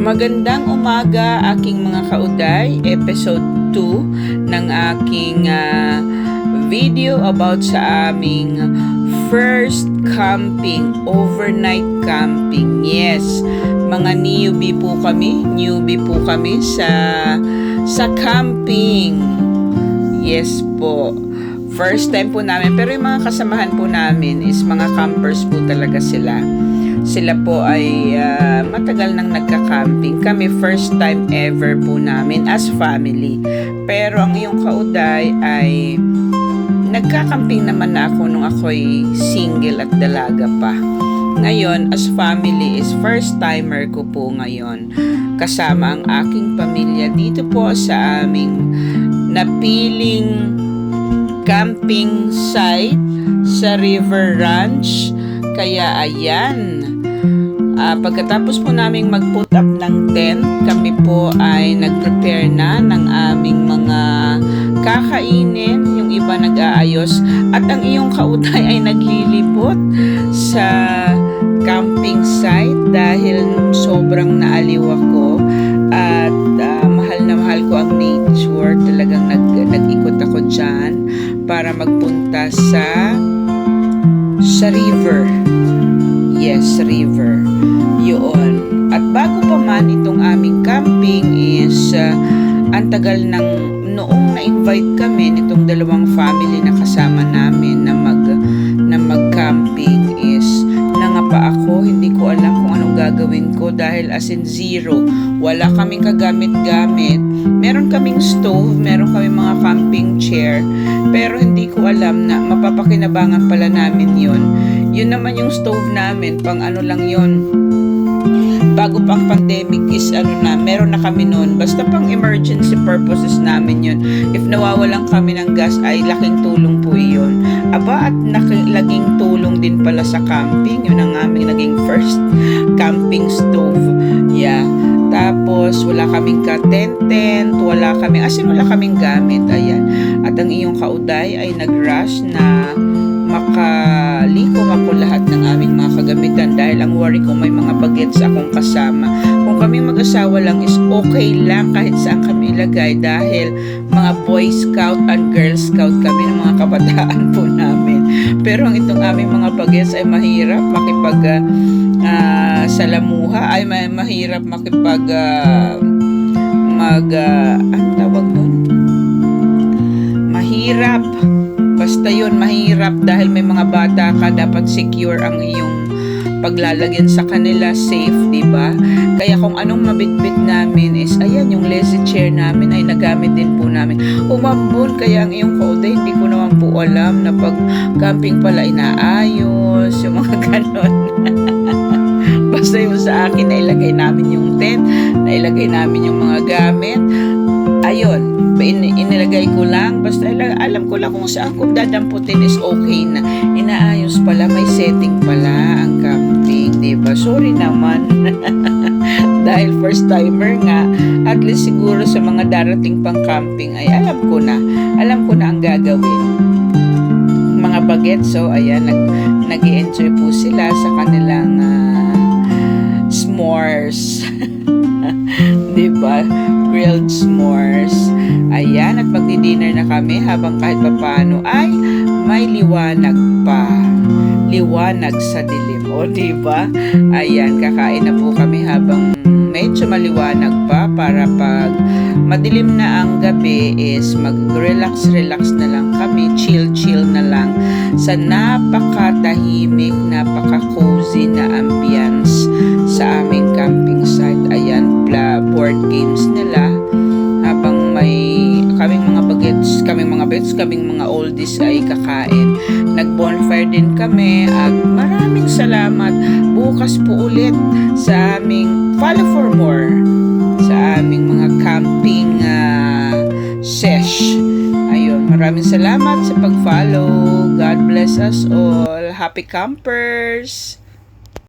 Magandang umaga aking mga kauday, episode 2 ng aking video about sa aming first camping, overnight camping. Yes, mga newbie po kami sa camping. Yes po. First time po namin, pero yung mga kasamahan po namin is mga campers po talaga sila. Sila po ay matagal nang nagka-camping. Kami first time ever po namin as family. Pero ang iyong kauday ay nagka-camping naman na ako nung ako'y single at dalaga pa. Ngayon, as family is first timer ko po ngayon. Kasama ang aking pamilya dito po sa aming napiling camping site sa River Ranch. Kaya ayan, pagkatapos po naming mag-put up ng tent, kami po ay nag-prepare na ng aming mga kakainin, yung iba nag-aayos, at ang iyong kauday ay naglilibot sa camping site dahil sobrang naaliw ako at mahal na mahal ko ang nature. Talagang nag-ikot ako dyan para magpunta sa river. Yes, river. Yun. At bago pa man itong aming camping is ang tagal ng noong na-invite kami nitong dalawang family na kasama namin na mag-camping is nangapa ako. Hindi ko alam kung anong gagawin ko dahil as in zero. Wala kaming kagamit-gamit. Meron kaming stove, meron kaming mga camping chair, pero hindi ko alam na mapapakinabangan pala namin yun. Yun naman yung stove namin, pang ano lang yun. Bago pang pandemic is meron na kami noon. Basta pang emergency purposes namin yun. If nawawalan kami ng gas ay laking tulong po iyon. Aba, at laging tulong din pala sa camping. Yun ang aming naging first camping stove. Yeah. Tapos, wala kaming ka-tent, wala kaming gamit, ayan. At ang iyong kauday ay nag-rush na makalikom ako lahat ng aming mga kagamitan dahil ang worry ko may mga bagets akong kasama. Kung kami mag-asawa lang is okay lang kahit saan kami ilagay dahil mga Boy Scout and Girl Scout kami ng mga kabataan po namin. Pero ang itong aming mga bagets ay mahirap salamuha, ay mahirap ang tawag nun? Mahirap. Basta yun, mahirap dahil may mga bata ka, dapat secure ang iyong paglalagyan sa kanila, safe, diba? Kaya kung anong mabitbit namin is, ayan, yung lazy chair namin ay nagamit din po namin. Umambon, kaya ang iyong kauday, hindi ko naman po alam na pag camping pala inaayos, yung mga ganon. Basta yung sa akin, nailagay namin yung tent, nailagay namin yung mga gamit. Ayun, inilagay ko lang. Basta alam ko lang kung saan ko dadamputin is okay na. Inaayos pala, may setting pala ang camping, diba? Sorry naman. Dahil first timer nga, at least siguro sa mga darating pang camping ay alam ko na ang gagawin. Mga bagets, so ayan, nag-i-enjoy po sila sa kanilang s'mores. Diba? Grilled s'mores. Ayan, at magdi-dinner na kami habang kahit papaano ay may liwanag pa. Liwanag sa dilim. O, diba? Ayan, kakain na po kami habang medyo maliwanag pa para pag madilim na ang gabi is mag-relax na lang kami, chill na lang sa napakatahimik, napaka-cozy na ambience sa aming camping site. Ayan, board games nila habang kaming mga bets, kaming mga oldies ay kakain. Nag-bonfire din kami at maraming salamat. Bukas po ulit sa aming follow for more sa aming mga camping sesh. Ayun, maraming salamat sa pag-follow. God bless us all. Happy campers!